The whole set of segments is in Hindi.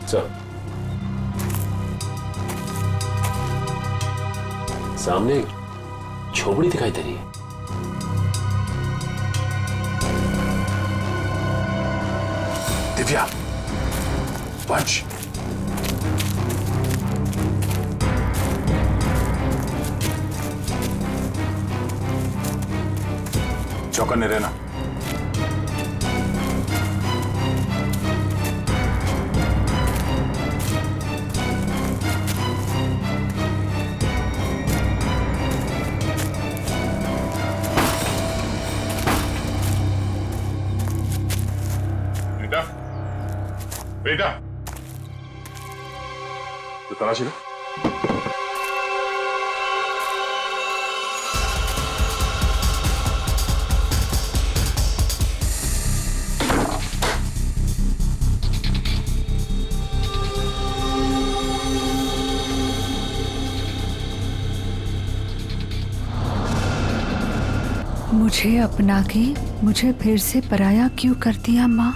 सर, सामने झोपड़ी दिखाई दे रही है। दिव्या, वंश, चौकन्ने रहना। बेटा, बेटा, तो तलाशी लो। मुझे अपना के मुझे फिर से पराया क्यों कर दिया माँ?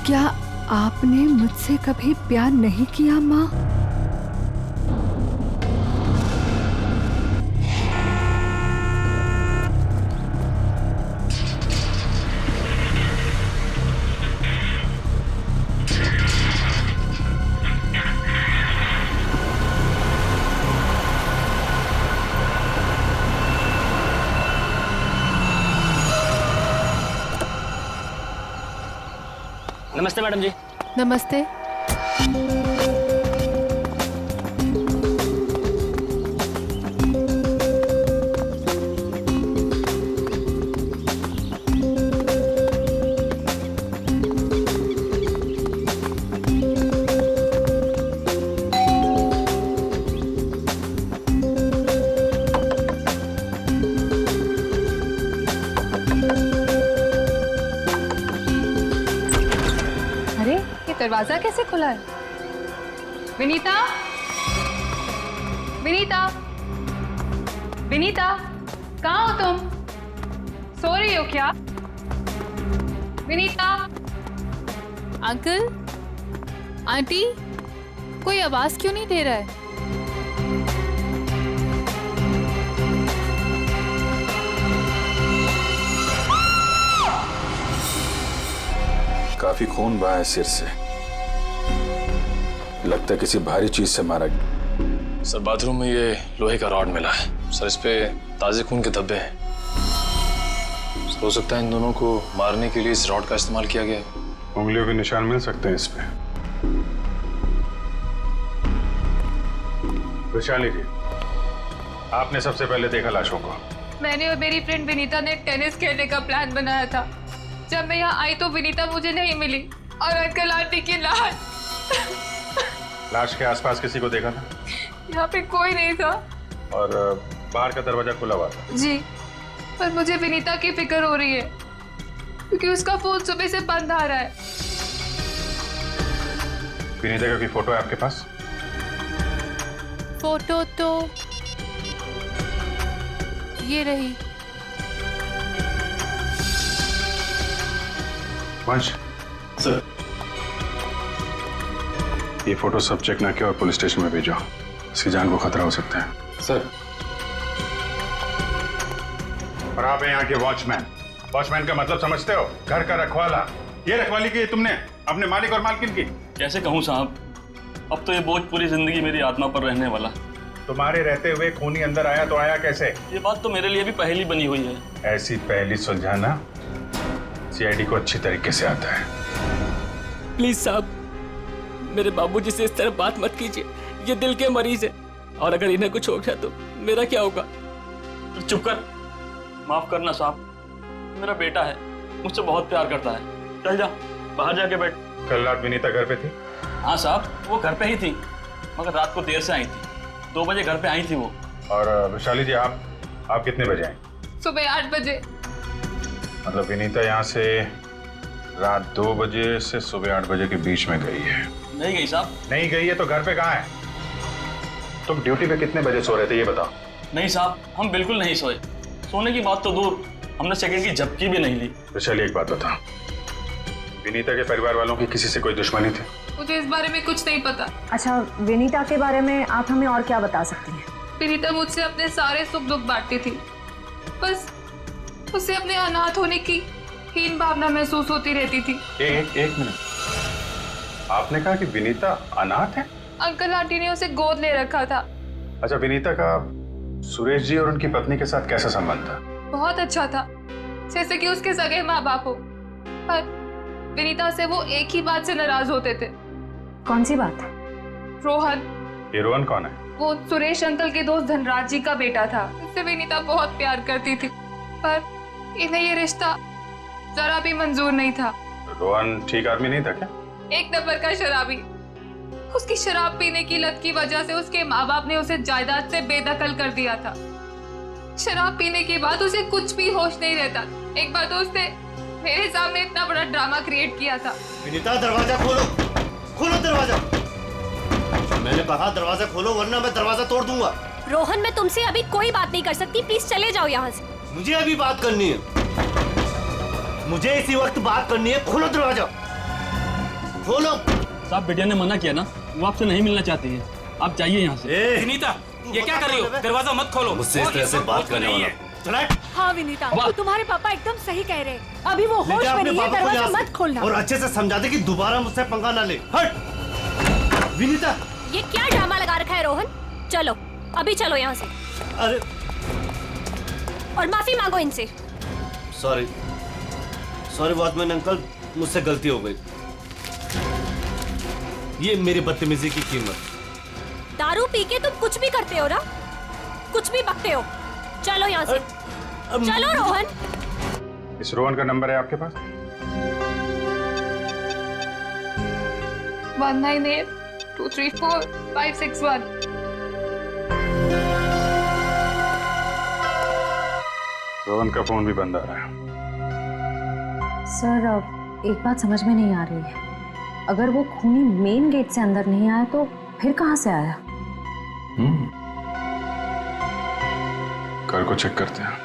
क्या आपने मुझसे कभी प्यार नहीं किया माँ? नमस्ते मैडम जी। नमस्ते। दरवाजा कैसे खुला है? विनीता, विनीता, विनीता, कहाँ हो तुम? सो रही हो क्या? विनीता। अंकल, आंटी, कोई आवाज क्यों नहीं दे रहा है? काफी खून बहा है सिर से, लगता है किसी भारी चीज से मारा गया। सर, बाथरूम में ये लोहे का रॉड मिला है सर, इस पे ताजे खून के धब्बे हैं। सर, हो सकता है इन दोनों को मारने के लिए इस रॉड का इस्तेमाल किया गया है। उंगलियों के निशान मिल सकते हैं इस पे। वैशाली जी, आपने सबसे पहले देखा लाशों को? मैंने और मेरी फ्रेंड विनीता ने टेनिस खेलने का प्लान बनाया था। जब मैं यहाँ आई तो विनीता मुझे नहीं मिली और अंकल आंटी की लाश। लाश के आसपास किसी को देखा था? यहाँ पे कोई नहीं था। और बाहर का दरवाजा खुला हुआ था? जी, पर मुझे विनीता की फिक्र हो रही है क्योंकि उसका फोन सुबह से बंद आ रहा है। विनीता का कोई फोटो है आपके पास? फोटो तो ये रही। वंश सर, ये फोटो सब चेक ना किया और पुलिस स्टेशन में भेजो, इसकी जान को खतरा हो सकता है। सर। और आप हैं यहाँ के वॉचमैन। वॉचमैन का मतलब समझते हो? घर का रखवाला। ये रखवाली की तुमने अपने मालिक और मालकिन की? कैसे कहूँ साहब, अब तो ये बोझ पूरी जिंदगी मेरी आत्मा पर रहने वाला। तुम्हारे रहते हुए खूनी अंदर आया तो आया कैसे? ये बात तो मेरे लिए भी पहेली बनी हुई है। ऐसी पहेली सुलझाना सीआईडी को अच्छी तरीके से आता है। प्लीज साहब, मेरे बाबूजी से इस तरह बात मत कीजिए, ये दिल के मरीज है और अगर इन्हें कुछ हो गया तो मेरा क्या होगा? चुप कर, माफ करना साहब, मेरा बेटा है, मुझसे बहुत प्यार करता है। चल जा, बाहर जाके बैठ। कल रात विनीता घर पे थी? हाँ साहब, वो घर पे ही थी, मगर रात को देर से आई थी। 2 बजे घर पे आई थी वो। और वैशाली जी, आप कितने बजे आई? सुबह 8 बजे। मतलब विनीता यहाँ से रात 2 बजे से सुबह 8 बजे के बीच में गई है। नहीं गई साहब। नहीं गई है तो घर पे कहाँ है? तुम ड्यूटी पे कितने बजे सो रहे थे ये बताओ। नहीं साहब, हम बिल्कुल नहीं सोए। सोने की बात तो दूर, हमने सेकंड की झपकी भी नहीं ली। तो चलिए एक बात बताओ, विनीता के परिवार वालों की किसी से कोई दुश्मनी थी? मुझे इस बारे में कुछ नहीं पता। अच्छा, विनीता के बारे में आप हमें और क्या बता सकती हैं? विनीता मुझसे अपने सारे सुख दुख बांटती थी, बस उसे अपने अनाथ होने की हीन भावना महसूस होती रहती थी। एक मिनट, आपने कहा कि विनीता अनाथ है? अंकल आंटी ने उसे गोद ले रखा था। अच्छा, विनीता का सुरेश जी और उनकी पत्नी के साथ कैसा संबंध था? बहुत अच्छा था, जैसे कि उसके सगे माँ बाप हो। पर विनीता से वो एक ही बात से नाराज होते थे। कौन सी बात? रोहन। ये रोहन कौन है? वो सुरेश अंकल के दोस्त धनराज जी का बेटा था। इससे विनीता बहुत प्यार करती थी, पर इन्हें ये रिश्ता जरा भी मंजूर नहीं था। रोहन ठीक आदमी नहीं था क्या? एक नंबर का शराबी। उसकी शराब पीने की लत की वजह से उसके माँ बाप ने उसे जायदाद से बेदखल कर दिया था। शराब पीने के बाद उसे कुछ भी होश नहीं रहता। एक बार तो उसने मेरे सामने इतना बड़ा ड्रामा क्रिएट किया था। विनीता, दरवाजा खोलो, खोलो दरवाजा। मैंने कहा दरवाजा खोलो वरना मैं दरवाजा तोड़ दूंगा। रोहन, मैं तुमसे अभी कोई बात नहीं कर सकती, प्लीज चले जाओ यहाँ से। मुझे अभी बात करनी है, मुझे इसी वक्त बात करनी है। खोलो दरवाजा, खोलो। साहब, बेटिया ने मना किया ना, वो आपसे नहीं मिलना चाहती है। आप जाइए यहाँ से। विनीता, ये क्या कर रही हो? दरवाजा मत खोलो। मुझसे इस तरह से बात करने वाला चला। हाँ विनीता, तुम्हारे पापा एकदम सही कह रहे हैं। अभी वो होश में नहीं है, दरवाजा मत खोलना। और अच्छे से समझा दे कि दोबारा मुझसे पंगा ना ले। हट विनीता। ये क्या ड्रामा लगा रखा है रोहन? चलो, अभी चलो यहाँ से। अरे, और माफी मांगो इनसे। सॉरी सॉरी वॉचमैन अंकल, मुझसे गलती हो गई। ये मेरी बदतमीजी की कीमत। दारू पी के तुम कुछ भी करते हो ना, कुछ भी बकते हो। चलो यहाँ से, चलो रोहन। इस रोहन का नंबर है आपके पास? 198234-561। रोहन का फोन भी बंद आ रहा है। सर, अब एक बात समझ में नहीं आ रही है। अगर वो खूनी मेन गेट से अंदर नहीं आया तो फिर कहाँ से आया? घर को चेक करते हैं।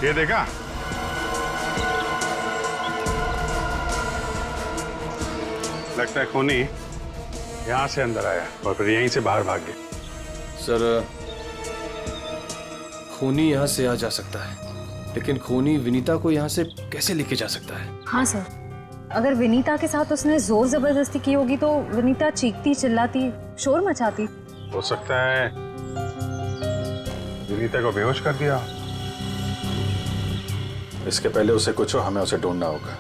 ये देखा? लगता है खूनी यहाँ से अंदर आया और फिर यहीं से बाहर भाग गया। सर, खूनी यहाँ से आ जा सकता है, लेकिन खूनी विनीता को यहाँ से कैसे लेके जा सकता है? हाँ सर, अगर विनीता के साथ उसने जोर जबरदस्ती की होगी तो विनीता चीखती चिल्लाती शोर मचाती। हो सकता है विनीता को बेहोश कर दिया। इसके पहले उसे कुछ हो, हमें उसे ढूंढना होगा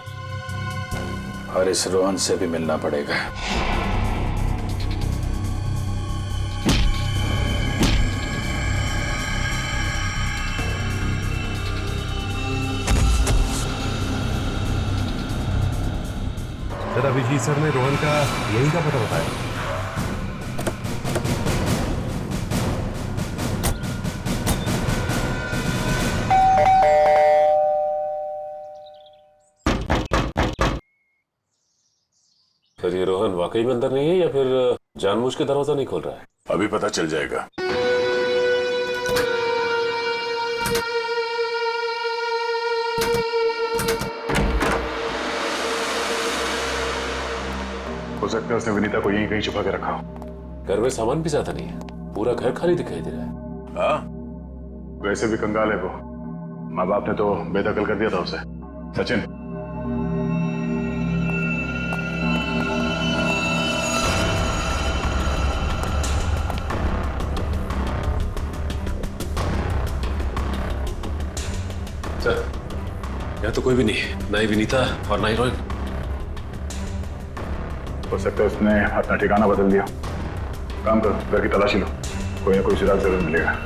और इस रोहन से भी मिलना पड़ेगा। सर, अभिजीत सर ने रोहन का यही का पता बताया। सर, ये रोहन वाकई में अंदर नहीं है या फिर जानबूझ के दरवाजा नहीं खोल रहा है? अभी पता चल जाएगा। हो सकता है उसने विनीता को यहीं कहीं छुपा के रखा हो। घर में सामान भी ज्यादा नहीं है, पूरा घर खाली दिखाई दे रहा है। हाँ, वैसे भी कंगाल है वो। माँ बाप ने तो बेदखल कर दिया था उसे। सचिन, सर, यहाँ तो कोई भी नहीं है, ना ही विनीता और ना ही रोहन। हो सकता है उसने अपना ठिकाना बदल दिया। काम करो, घर की तलाशी लो, कोई ना कोई सुराग जरूर मिलेगा।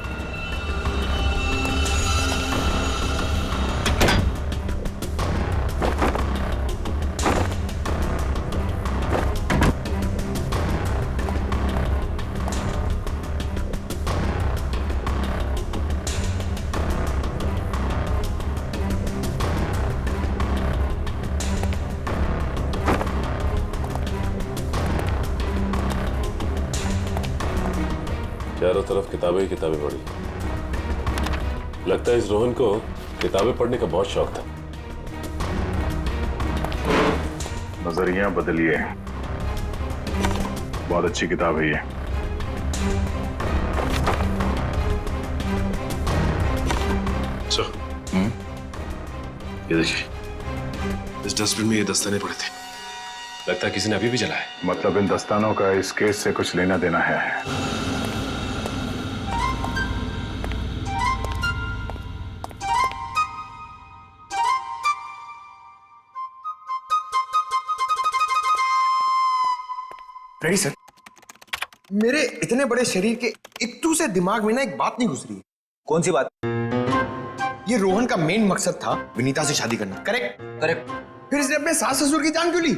चारों तरफ किताबें ही किताबें पढ़ी। लगता है इस रोहन को किताबें पढ़ने का बहुत शौक था। नजरिया बदलिए, बहुत अच्छी किताब है ये। ये देखिए, इस डस्टबिन में ये दस्ताने पड़े थे। लगता है किसी ने अभी भी जलाया। मतलब इन दस्तानों का इस केस से कुछ लेना देना है। Ready sir. मेरे इतने बड़े शरीर के इत्तू से दिमाग में ना एक बात नहीं घुस रही है। कौन सी बात? ये रोहन का मेन मकसद था विनीता से शादी करना, करेक्ट? करेक्ट। फिर इसने अपने सास ससुर की जान क्यों ली?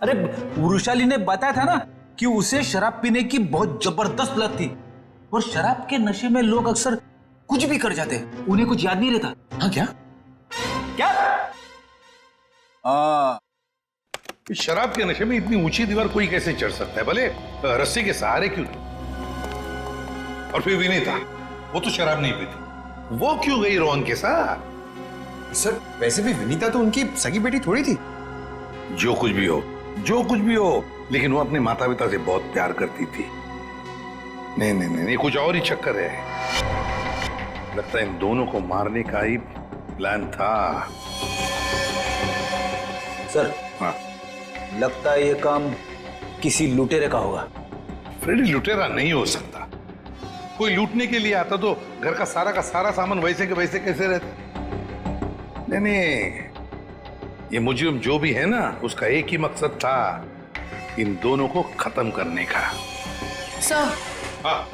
अरे वृषाली ने बताया था ना कि उसे शराब पीने की बहुत जबरदस्त लत थी, और शराब के नशे में लोग अक्सर कुछ भी कर जाते हैं, उन्हें कुछ याद नहीं रहता। हाँ क्या? क्या? शराब के नशे में इतनी ऊंची दीवार कोई कैसे चढ़ सकता है, भले रस्सी के सहारे क्यों? और फिर विनीता, वो तो शराब नहीं पीती, वो क्यों गई रोहन के साथ? सर वैसे भी विनीता तो उनकी सगी बेटी थोड़ी थी। जो कुछ भी हो, जो कुछ भी हो, लेकिन वो अपने माता पिता से बहुत प्यार करती थी। नहीं नहीं नहीं, कुछ और ही चक्कर है। लगता है इन दोनों को मारने का ही प्लान था। सर हाँ, लगता है ये काम किसी लुटेरे का होगा। फ्रेडी लुटेरा नहीं हो सकता। कोई लूटने के लिए आता तो घर का सारा सामान वैसे के वैसे कैसे रहता? नहीं नहीं, ये मुजरिम जो भी है ना, उसका एक ही मकसद था, इन दोनों को खत्म करने का। सर, हाँ,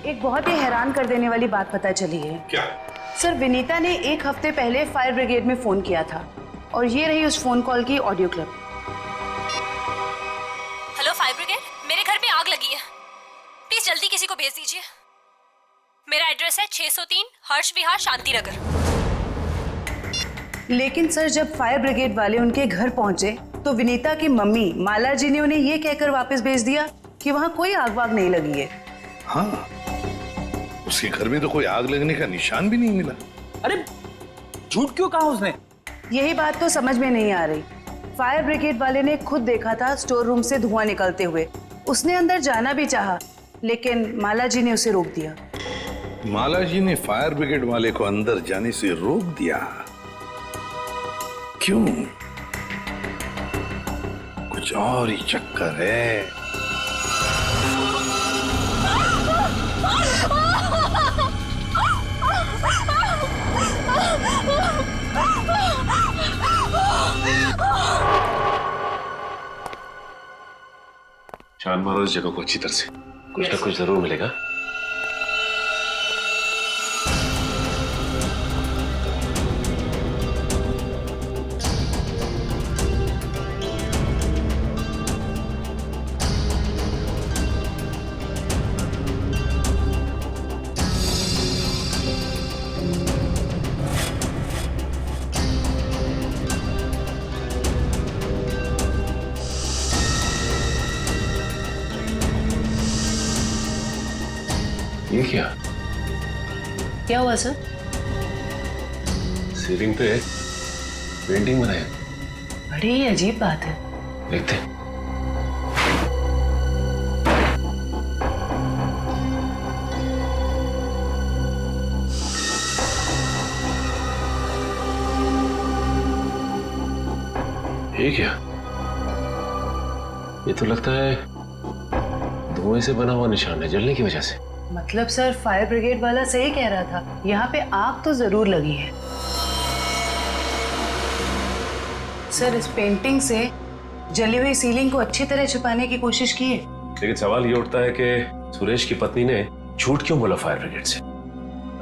एक बहुत ही हैरान कर देने वाली बात पता चली है। क्या? सर विनीता ने 1 हफ्ते पहले फायर ब्रिगेड में फोन किया था, और ये रही उस फोन कॉल की audio clip. Hello fire brigade, मेरे घर में आग लगी है, प्लीज जल्दी किसी को भेज दीजिए। मेरा एड्रेस है 603 हर्ष विहार शांति नगर। लेकिन सर जब फायर ब्रिगेड वाले उनके घर पहुंचे तो विनीता की मम्मी माला जी ने उन्हें ये कहकर वापस भेज दिया कि वहां कोई आग वाग नहीं लगी है। हाँ, उसके घर में तो कोई आग लगने का निशान भी नहीं मिला। अरे झूठ क्यों कहा उसने? यही बात तो समझ में नहीं आ रही। फायर ब्रिगेड वाले ने खुद देखा था स्टोर रूम से धुआं निकलते हुए, उसने अंदर जाना भी चाहा, लेकिन माला जी ने उसे रोक दिया। माला जी ने फायर ब्रिगेड वाले को अंदर जाने से रोक दिया? क्यों? कुछ और ही चक्कर है। छान मारो इस जगह को अच्छी तरह से, कुछ ना कुछ जरूर मिलेगा। ये क्या? क्या हुआ सर? सीलिंग पे पेंटिंग बनाया। बड़ी ही अजीब बात है। देखते हैं। ये क्या? ये तो लगता है धुएं से बना हुआ निशान है, जलने की वजह से। मतलब सर फायर ब्रिगेड वाला सही कह रहा था, यहाँ पे आग तो जरूर लगी है। सर इस पेंटिंग से जली हुई सीलिंग को अच्छी तरह छुपाने की कोशिश की है। लेकिन सवाल ये उठता है कि सुरेश की पत्नी ने झूठ क्यों बोला फायर ब्रिगेड से?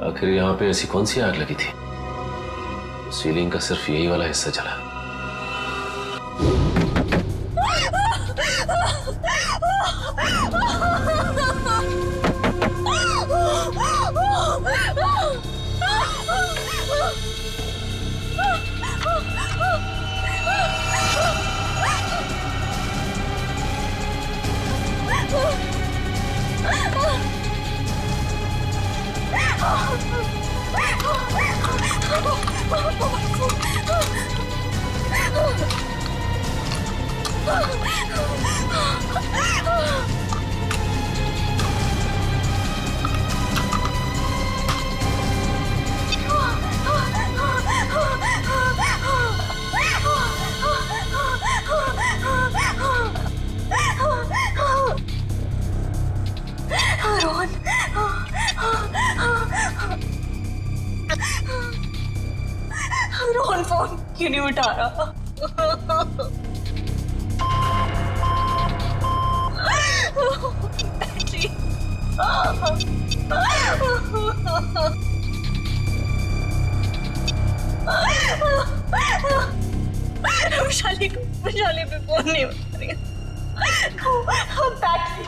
आखिर यहाँ पे ऐसी कौन सी आग लगी थी? सीलिंग का सिर्फ यही वाला हिस्सा जला। रोहन फोन क्यों नहीं उठा रहा? वैशाली पे फोन नहीं उठा रही। बैटरी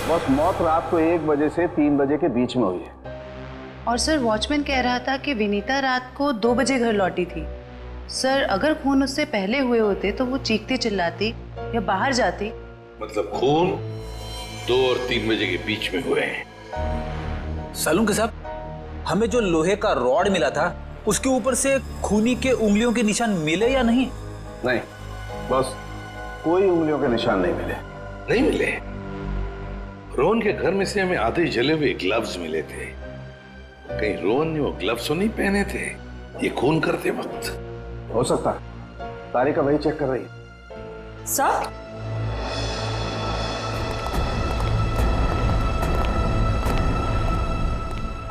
बस मौत रात को 1 बजे से 3 बजे के बीच में हुई है। और सर वॉचमैन कह रहा था कि विनीता रात को 2 बजे घर लौटी थी। सर अगर खून उससे पहले हुए होते तो वो चीखती चिल्लाती या बाहर जाती। मतलब खून 2 और 3 बजे के बीच में हुए हैं। सालुंके साहब, हमें जो लोहे का रॉड मिला था उसके ऊपर से खूनी के उंगलियों के निशान मिले या नहीं? नहीं, बस कोई उंगलियों के निशान नहीं मिले। नहीं मिले? रोहन के घर में से हमें आधे जले हुए ग्लव्स मिले थे। कहीं रोहन ने वो ग्लव्स तो नहीं पहने थे ये खून करते वक्त? हो सकता है, तारिका वही चेक कर रही है। सर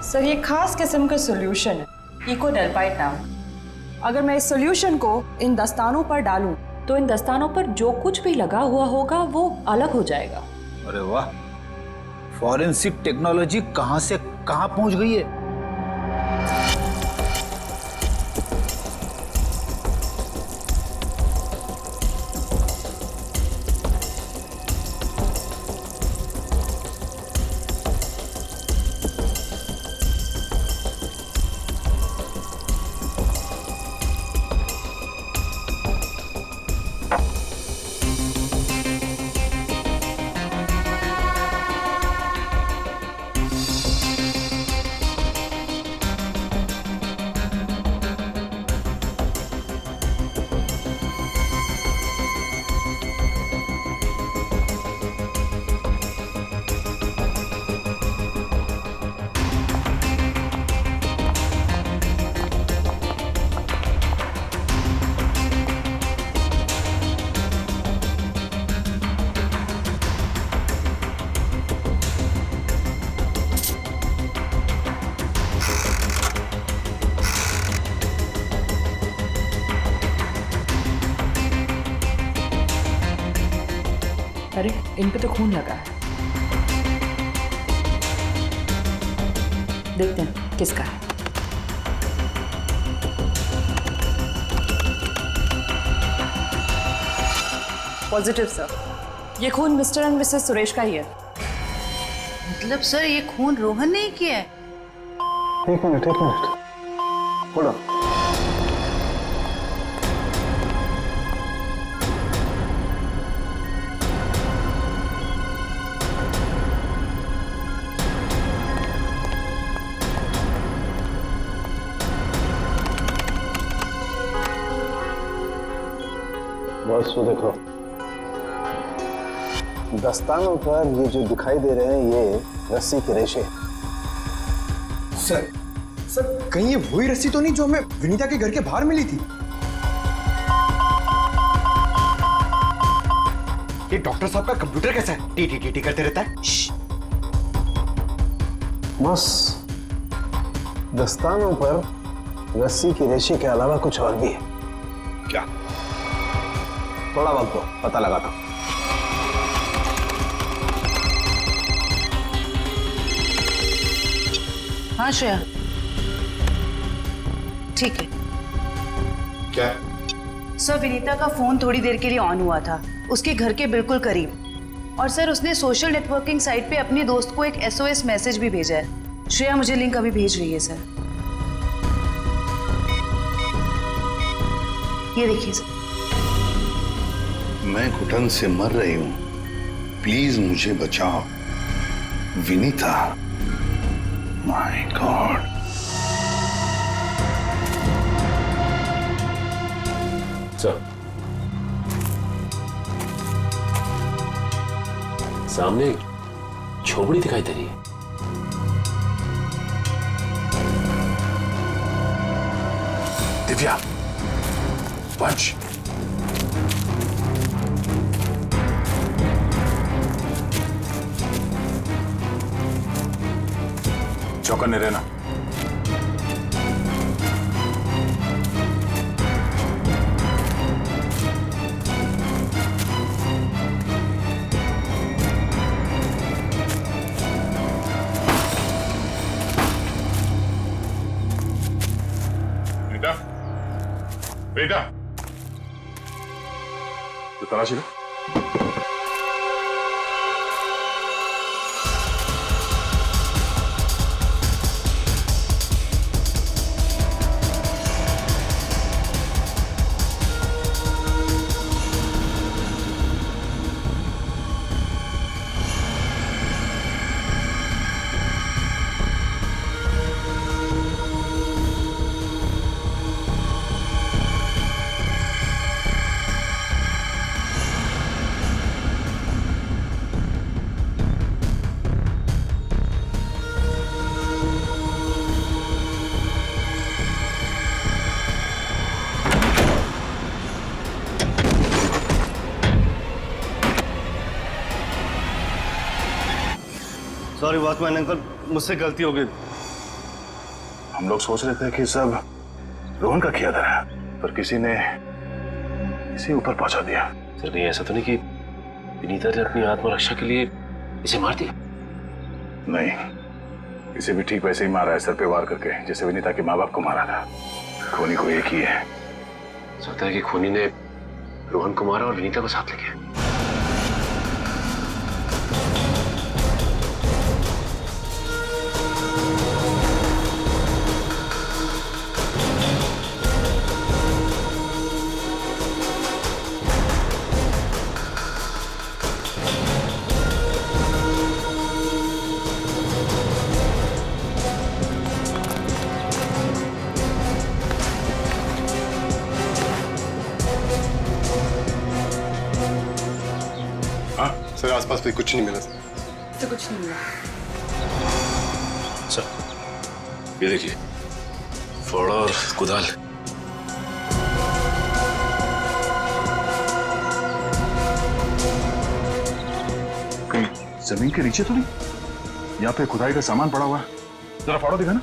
सर ये खास किस्म का सॉल्यूशन है, इकोडेल्पाइट नाम। अगर मैं इस सॉल्यूशन को इन दस्तानों पर डालूं तो इन दस्तानों पर जो कुछ भी लगा हुआ होगा वो अलग हो जाएगा। अरे वाह, फॉरेंसिक टेक्नोलॉजी कहां से कहां पहुंच गई है। अरे इन पे तो खून लगा है, देखते हैं किसका है। पॉजिटिव सर, ये खून मिस्टर एंड मिसेस सुरेश का ही है। मतलब सर ये खून रोहन ने ही किया है? एक मिनट होल्ड ऑन। बस वो देखो, दस्तानों पर ये जो दिखाई दे रहे हैं ये रस्सी के रेशे। सर कहीं ये वही रस्सी तो नहीं जो हमें विनीता के घर के बाहर मिली थी? ये डॉक्टर साहब का कंप्यूटर कैसा है? टी करते रहता है। बस दस्तानों पर रस्सी के रेशे के अलावा कुछ और भी है। क्या? थोड़ा वक्त दो, पता लगाता हूं। हाँ श्रेया, ठीक है। क्या? सर विनीता का फोन थोड़ी देर के लिए ऑन हुआ था, उसके घर के बिल्कुल करीब। और सर उसने सोशल नेटवर्किंग साइट पे अपने दोस्त को एक SOS मैसेज भी भेजा है। श्रेया मुझे लिंक अभी भेज रही है सर। ये देखिए सर। मैं घुटन से मर रही हूं, प्लीज मुझे बचाओ। Vinita, my God. सर, सामने झोपड़ी दिखाई दे रही है। दिव्या, पंच। चौकन्ने रहना। बेटा, बेटा, तो तलाशी लो। सॉरी वॉचमैन अंकल, मुझसे गलती हो गई। हम लोग सोच रहे थे कि सब रोहन का किया था, पर किसी ने इसे ऊपर पहुंचा दिया। सर नहीं, ऐसा तो नहीं कि विनीता ने अपनी आत्मरक्षा के लिए इसे मार दिया? नहीं, इसे भी ठीक वैसे ही मारा है, सर पे वार करके, जैसे विनीता के माँ बाप को मारा था। खूनी को एक ही है। लगता है कि खूनी ने रोहन को मारा और विनीता को साथ ले गया। सर आसपास भी कुछ नहीं मिला। तो कुछ नहीं मिला। सर ये देखिए, फावड़ा और कुदाल। कहीं जमीन के नीचे तो नहीं? यहाँ पे खुदाई का सामान पड़ा हुआ है, जरा फावड़ा दिखा ना।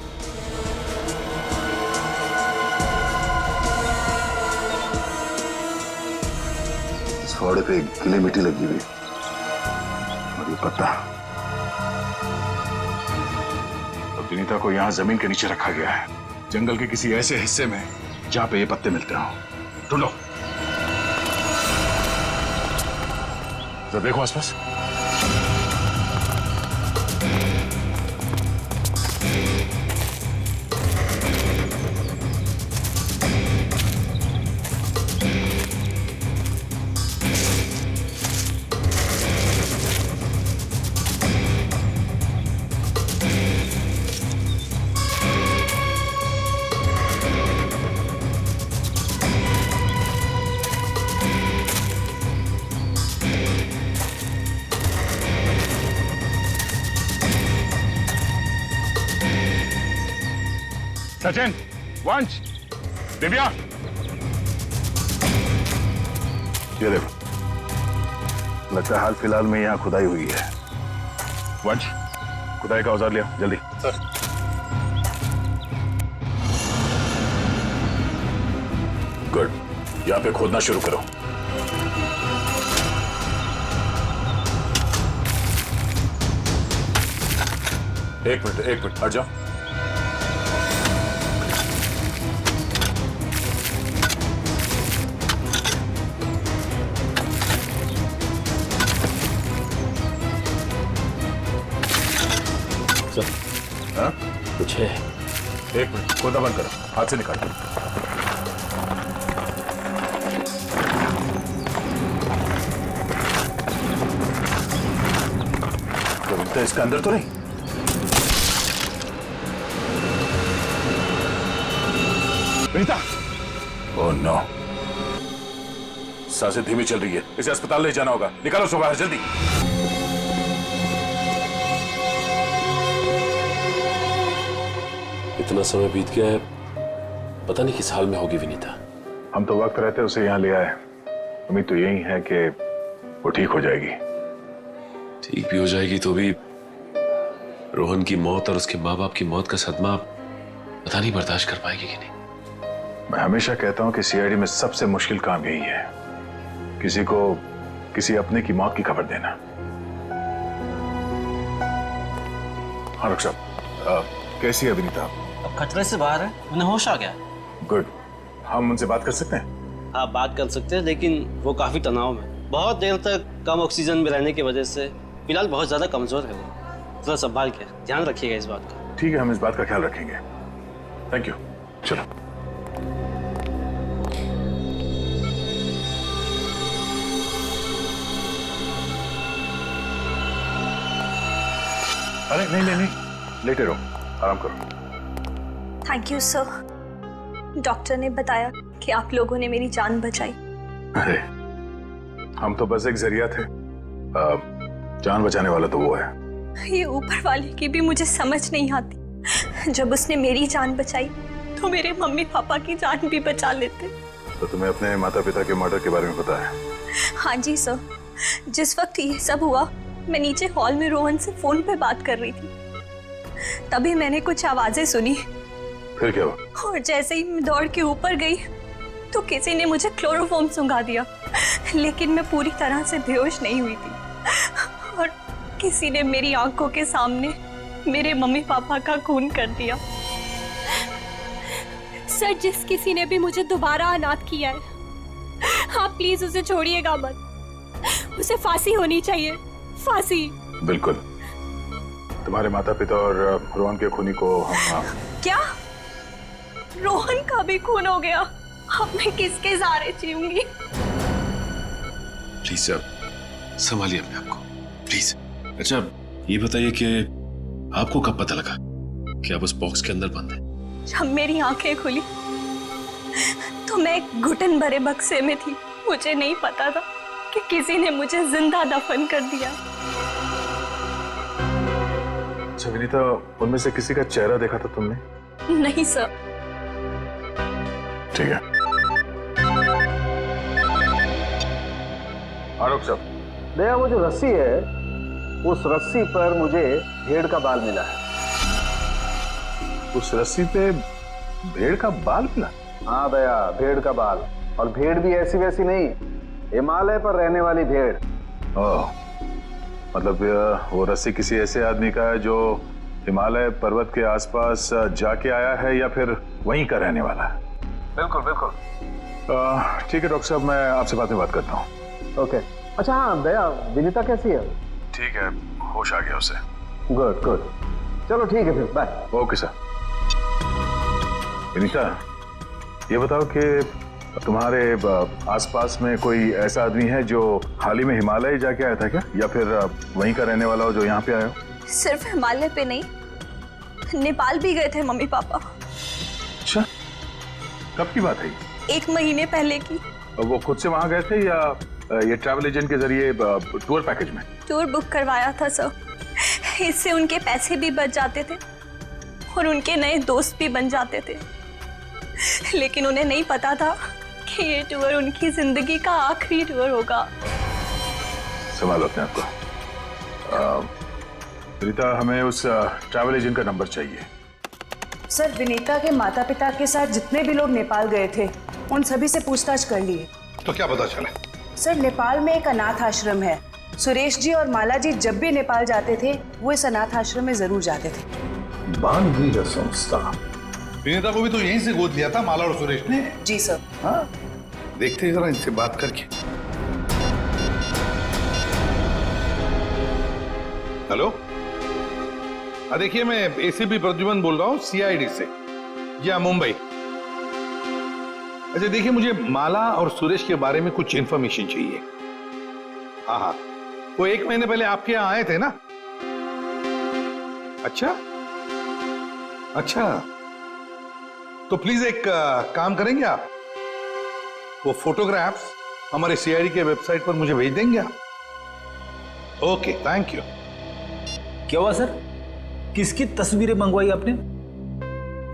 इस फावड़े पे गीली मिट्टी लगी हुई और ये पत्ता। तो विनीता को यहाँ जमीन के नीचे रखा गया है, जंगल के किसी ऐसे हिस्से में जहाँ पे ये पत्ते मिलते हो। ढूंढो, जरा देखो आसपास। सचिन, वंश, दिव्या, ये देखो, लगता है हाल फिलहाल में यहाँ खुदाई हुई है। वंश, खुदाई का औजार लिया जल्दी। सर। गुड, यहाँ पे खोदना शुरू करो। एक मिनट हट जाओ। हाँ? कुछ है? एक मिनट, खोदना बंद करो, हाथ से निकालो। तो इसके अंदर तो नहीं? विनीता! ओह नो, सांसें धीमी चल रही है, इसे अस्पताल ले जाना होगा। निकालो उसको बाहर जल्दी। इतना समय बीत गया है, पता नहीं किस हाल में होगी विनीता। हम तो वक्त रहते उसे यहाँ ले आए। उम्मीद तो यही है कि वो ठीक हो जाएगी। ठीक भी हो जाएगी तो भी रोहन की मौत और उसके माँ बाप की मौत का सदमा पता नहीं बर्दाश्त कर पाएगी कि नहीं। मैं हमेशा कहता हूं कि सीआईडी में सबसे मुश्किल काम यही है, किसी को किसी अपने की मौत की खबर देना। हाँ डॉक्टर साहब, कैसी है विनीता? अब खतरे से बाहर है, उन्हें होश आ गया। गुड, हम उनसे बात कर सकते हैं? हाँ बात कर सकते हैं, लेकिन वो काफी तनाव में, बहुत देर तक कम ऑक्सीजन में रहने की वजह से फिलहाल बहुत ज्यादा कमजोर है वो। थोड़ा संभाल के ध्यान रखिएगा इस बात का। ठीक है, हम इस बात का ख्याल रखेंगे। Thank you. चलो। अरे नहीं, लेटे रहो, आराम करो। Thank you sir. डॉक्टर ने बताया कि आप लोगों ने मेरी जान बचाई। अरे हम तो बस एक जरिया थे, जान बचाने वाला तो वो है। ये ऊपर वाले की भी मुझे समझ नहीं आती। जब उसने मेरी जान बचाई तो मेरे मम्मी पापा की जान भी बचा लेते। तो तुम्हें अपने माता पिता के मर्डर के बारे में पता है? हाँ जी सर, जिस वक्त ये सब हुआ मैं नीचे हॉल में रोहन से फोन पे बात कर रही थी, तभी मैंने कुछ आवाजें सुनी। फिर क्या हुआ? और जैसे ही मैं दौड़ के ऊपर गई तो किसी ने मुझे क्लोरोफॉर्म सुंघा दिया, लेकिन मैं पूरी तरह से बेहोश नहीं हुई थी। और किसी ने मेरी आंखों के सामने मेरे मम्मी पापा का खून कर दिया। सर, जिस किसी ने भी मुझे दोबारा अनाथ किया है, आप प्लीज उसे छोड़िएगा मत। उसे फांसी होनी चाहिए, फांसी। बिल्कुल, तुम्हारे माता पिता और रोहन के खूनी को हम। क्या? रोहन का भी खून हो गया? अब मैं किसके सहारे जीऊंगी? प्लीज सर, संभालिए अपने आप को, प्लीज। अच्छा ये बताइए कि आपको कब पता लगा कि आप उस बॉक्स के अंदर बंद हैं? जब मेरी आंखें खुली तो मैं एक घुटन भरे बक्से में थी। मुझे नहीं पता था कि किसी ने मुझे जिंदा दफन कर दिया। अच्छा विनीता, उनमें से किसी का चेहरा देखा था तुमने? नहीं सर। ठीक है। आरोप साहब, दया वो जो रस्सी है, उस रस्सी पर मुझे भेड़ का बाल मिला है। उस रस्सी पे भेड़ का बाल मिला? हाँ दया, भेड़ का बाल, और भेड़ भी ऐसी वैसी नहीं, हिमालय पर रहने वाली भेड़। ओह, मतलब वो रस्सी किसी ऐसे आदमी का है जो हिमालय पर्वत के आसपास जाके आया है या फिर वहीं का रहने वाला है? बिल्कुल बिल्कुल। ठीक है डॉक्टर साहब, मैं आपसे बाद में बात करता हूँ। ओके। अच्छा हाँ दया, विनीता कैसी है? ठीक है, होश आ गया उसे। गुड गुड, चलो ठीक है फिर, बाय। Okay sir. विनीता, ये बताओ कि तुम्हारे आसपास में कोई ऐसा आदमी है जो हाल ही में हिमालय जाके आया था क्या, या फिर वहीं का रहने वाला हो जो यहाँ पे आया हो? सिर्फ हिमालय पे नहीं, नेपाल भी गए थे मम्मी पापा। अच्छा, कब की बात है? 1 महीने पहले की। वो खुद से वहां गए थे या ये ट्रैवल एजेंट के जरिए टूर पैकेज में? टूर बुक करवाया था सर, इससे उनके पैसे भी बच जाते थे और उनके नए दोस्त भी बन जाते थे, लेकिन उन्हें नहीं पता था कि ये टूर उनकी जिंदगी का आखिरी टूर होगा। संभालो अपने आप को। विनीता, हमें उस ट्रैवल एजेंट का नंबर चाहिए। सर, विनीता के माता पिता के साथ जितने भी लोग नेपाल गए थे उन सभी से पूछताछ कर लिए। तो क्या पता चला? सर, नेपाल में एक अनाथ आश्रम है। सुरेश जी और माला जी जब भी नेपाल जाते थे वो इस अनाथ आश्रम में जरूर जाते थे। बानवीर संस्था। विनीता को भी तो यहीं से गोद लिया था माला और सुरेश ने। जी सर। हाँ, देखते हैं जरा इनसे बात करके। हेलो, देखिए मैं एसीपी प्रद्युमन बोल रहा हूँ सीआईडी से। जी हाँ, मुंबई। अच्छा देखिए, मुझे माला और सुरेश के बारे में कुछ इंफॉर्मेशन चाहिए। हाँ हाँ, वो 1 महीने पहले आपके यहाँ आए थे ना? अच्छा अच्छा, तो प्लीज एक काम करेंगे आप, वो फोटोग्राफ्स हमारे सीआईडी के वेबसाइट पर मुझे भेज देंगे आप? Okay, thank you. क्या हुआ सर? किसकी तस्वीरें मंगवाई आपने?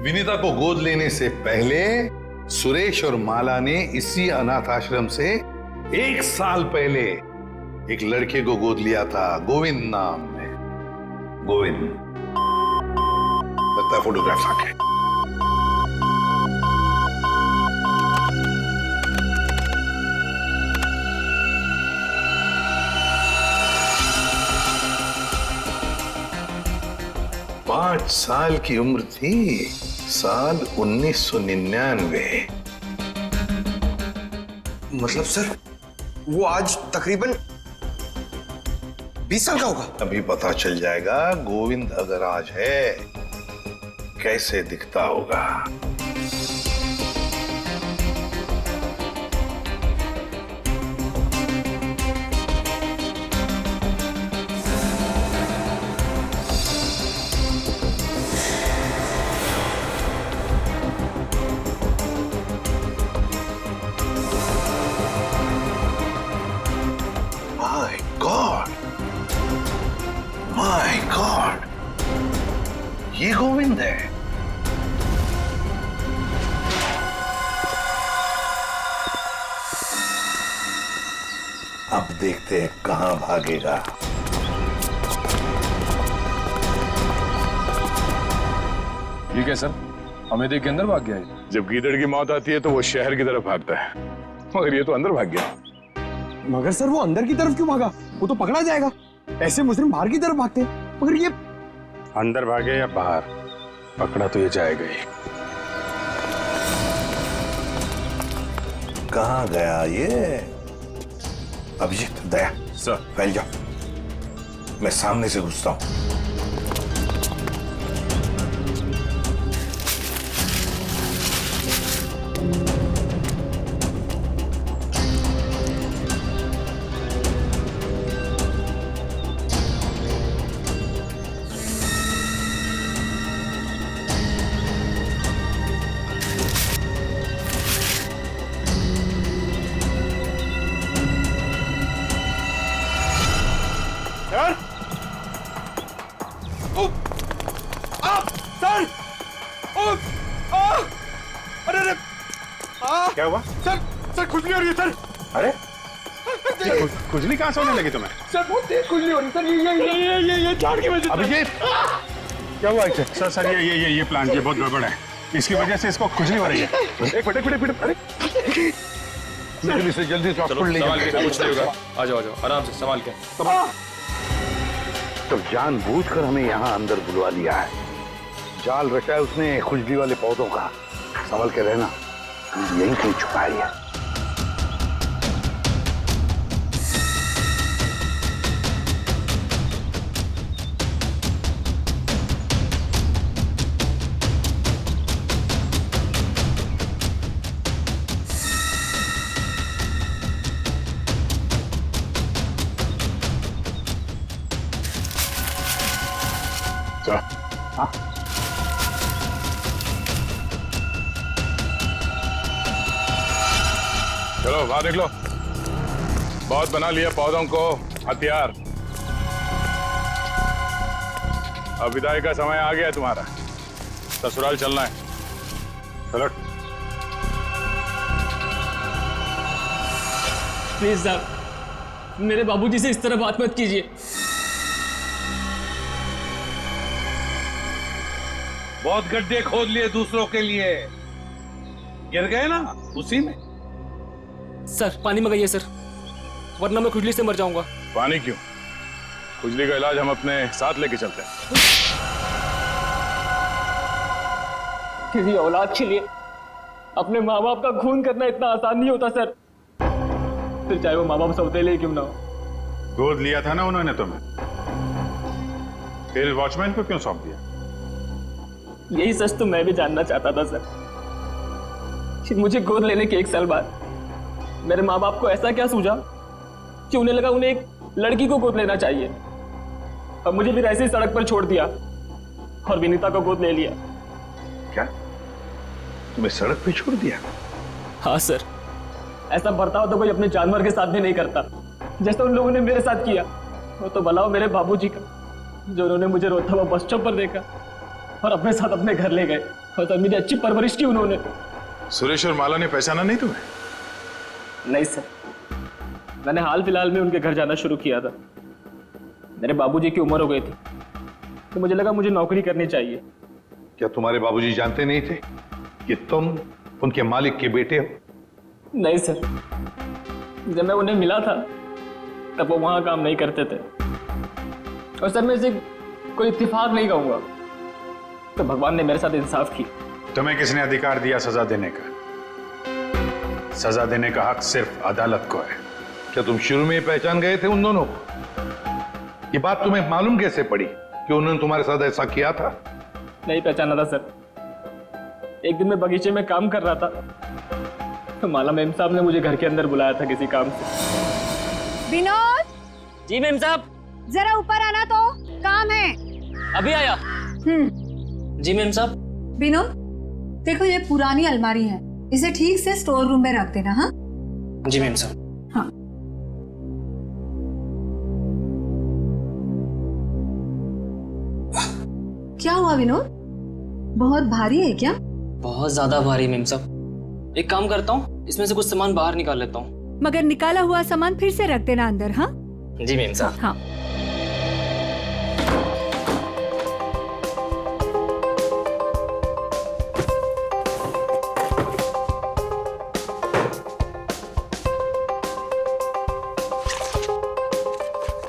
विनीता को गोद लेने से पहले सुरेश और माला ने इसी अनाथ आश्रम से 1 साल पहले एक लड़के को गोद लिया था, गोविंद नाम में। गोविंद, लगता है फोटोग्राफ्स आ गए। पांच साल की उम्र थी, साल 1999। मतलब सर, वो आज तकरीबन 20 साल का होगा। अभी पता चल जाएगा गोविंद अगर आज है कैसे दिखता होगा। माय गॉड, ये गोविंद है। अब देखते हैं कहां भागेगा। ठीक है सर, हमें देख के अंदर भाग गया है। जब गीदड़ की मौत आती है तो वो शहर की तरफ भागता है, मगर ये तो अंदर भाग गया। मगर सर, वो अंदर की तरफ क्यों भागा? वो तो पकड़ा जाएगा। ऐसे मुजरिम बाहर की तरफ भागते हैं, मगर ये अंदर भागे या बाहर, पकड़ा तो ये जाएगा ही। कहां गया ये? अभिजीत, दया सर, फैल जाओ, मैं सामने से घुसता हूं। क्या हुआ? सर खुजली हो रही है सर। अरे खुजली कहां से होने लगी तुम्हें? सर बहुत तेज खुजली हो रही है सर। ये झाड़ की वजह से। अभिजीत, क्या हुआ इसे? सर ये प्लांट ये बहुत गड़बड़ है, इसकी वजह से इसको खुजली हो रही है। एक मिनट, अरे जल्दी से हॉस्पिटल ले जाओ। कुछ नहीं होगा, आ जाओ आराम से, संभाल के। तो जानबूझकर हमें यहाँ अंदर बुलवा लिया है, जाल रचा है उसने खुजली वाले पौधों का। संभल के रहना, यहीं कहीं छुपाई है। हाँ? चलो बाहर देख लो, बहुत बना लिया पौधों को हथियार। अब विदाई का समय आ गया तुम्हारा। ससुराल चलना है। चलो। प्लीज साहब, मेरे बाबूजी से इस तरह बात मत कीजिए। बहुत गड्ढे खोद लिए दूसरों के लिए, गिर गए ना उसी में। सर पानी मंगाइए सर, वरना मैं खुजली से मर जाऊंगा। पानी क्यों? खुजली का इलाज हम अपने साथ लेके चलते हैं। किसी औलाद के लिए अपने माँ बाप का खून करना इतना आसान नहीं होता सर, फिर चाहे वो माँ बाप सौतेले क्यों ना हो। गोद लिया था ना उन्होंने तुम्हें, फिर वॉचमैन को क्यों सौंप दिया? यही सच तो मैं भी जानना चाहता था सर कि मुझे गोद लेने के 1 साल बाद मेरे माँ बाप को ऐसा क्या सूझा कि उन्हें लगा उन्हें एक लड़की को गोद लेना चाहिए, और मुझे फिर ऐसे ही सड़क पर छोड़ दिया और विनीता को गोद ले लिया। क्या तुम्हें सड़क पे छोड़ दिया? हाँ सर, ऐसा बर्ताव तो कोई अपने जानवर के साथ भी नहीं करता जैसा उन लोगों ने मेरे साथ किया। वो तो भला हो मेरे बाबूजी का, जो उन्होंने मुझे रोता हुआ बस स्टॉप पर देखा और अपने साथ अपने घर ले गए, और तब मेरी अच्छी परवरिश की उन्होंने। सुरेश और माला ने पहचाना नहीं तुम्हें? नहीं सर, मैंने हाल फिलहाल में उनके घर जाना शुरू किया था। मेरे बाबूजी की उम्र हो गई थी तो मुझे लगा मुझे नौकरी करनी चाहिए। क्या तुम्हारे बाबूजी जानते नहीं थे कि तुम उनके मालिक के बेटे हो? नहीं सर, जब मैं उन्हें मिला था तब वो वहां काम नहीं करते थे, और सर मैं इसे कोई इत्तेफाक नहीं कहूंगा, तो भगवान ने मेरे साथ इंसाफ की। तुम्हें किसने अधिकार दिया सजा देने का? सजा देने का हक सिर्फ अदालत को है। क्या तुम शुरू में ही पहचान गए थे उन दोनों को? ये बात तुम्हें मालूम कैसे पड़ी कि उन्होंने तुम्हारे साथ ऐसा किया था? नहीं पहचाना था सर। एक दिन मैं बगीचे में काम कर रहा था तो माला मेम साहब ने मुझे घर के अंदर बुलाया था किसी काम से। विनोद। जी मेम साहब। जरा ऊपर आना, तो काम है। अभी आया। जी मेम साहब। विनोद, देखो ये पुरानी अलमारी है, इसे ठीक से स्टोर रूम में रख देना। हाँ जी मेम साहब। हाँ। क्या हुआ विनोद, बहुत भारी है क्या? बहुत ज्यादा भारी मेम साहब। एक काम करता हूँ, इसमें से कुछ सामान बाहर निकाल लेता हूँ। मगर निकाला हुआ सामान फिर से रख देना अंदर। हाँ जी मेम साहब। हाँ।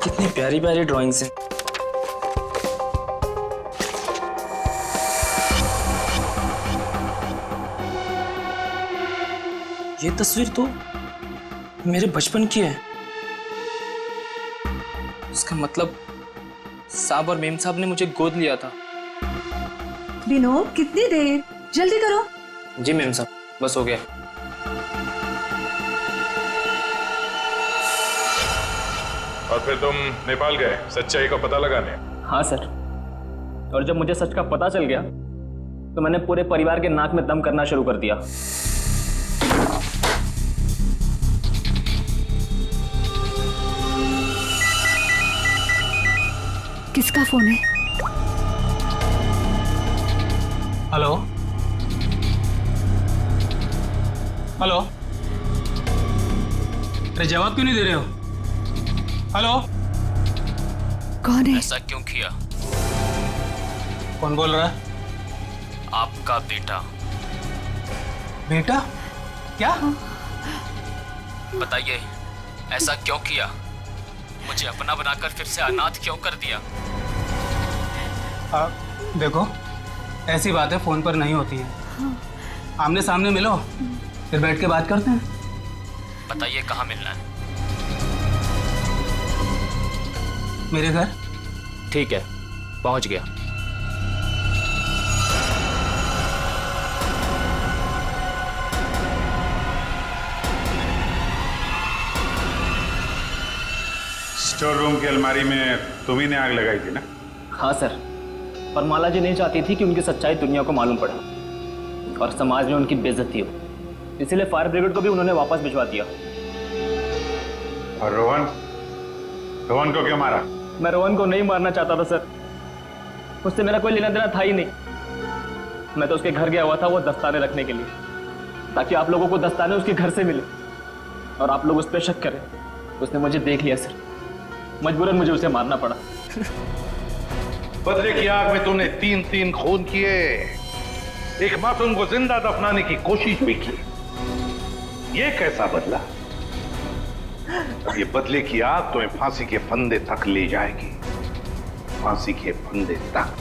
कितनी प्यारी प्यारी ड्राइंग्स हैं। ये तस्वीर तो मेरे बचपन की है। इसका मतलब साहब और मेम साहब ने मुझे गोद लिया था। विनोद, कितनी देर, जल्दी करो। जी मेम साहब, बस हो गया। और फिर तुम नेपाल गए सच्चाई का पता लगाने? हाँ सर, और जब मुझे सच का पता चल गया तो मैंने पूरे परिवार के नाक में दम करना शुरू कर दिया। किसका फोन है? हेलो हेलो, अरे जवाब क्यों नहीं दे रहे हो? हेलो, कौन है? ऐसा क्यों किया? कौन बोल रहा है? आपका बेटा। बेटा? क्या? बताइए, ऐसा क्यों किया? मुझे अपना बनाकर फिर से अनाथ क्यों कर दिया? देखो, ऐसी बातें फोन पर नहीं होती है। आमने सामने मिलो, फिर बैठ के बात करते हैं। बताइए कहाँ मिलना है? मेरे घर। ठीक है, पहुंच गया। स्टोर रूम की अलमारी में तुम्ही ने आग लगाई थी ना? हाँ सर, पर माला जी नहीं चाहती थी कि उनकी सच्चाई दुनिया को मालूम पड़े और समाज में उनकी बेइज्जती हो, इसीलिए फायर ब्रिगेड को भी उन्होंने वापस भिजवा दिया। और रोहन? रोहन को क्यों मारा? मैं रोहन को नहीं मारना चाहता था सर, उससे मेरा कोई लेना देना था ही नहीं। मैं तो उसके घर गया हुआ था वो दस्ताने रखने के लिए, ताकि आप लोगों को दस्ताने उसके घर से मिले और आप लोग उस पर शक करें। उसने मुझे देख लिया सर, मजबूरन मुझे उसे मारना पड़ा। बदले की आग में तूने 3 खून किए, एक मासूम को जिंदा दफनाने की कोशिश भी की। ये कैसा बदला? ये बदले की आग तुम्हें फांसी के फंदे तक ले जाएगी, फांसी के फंदे तक।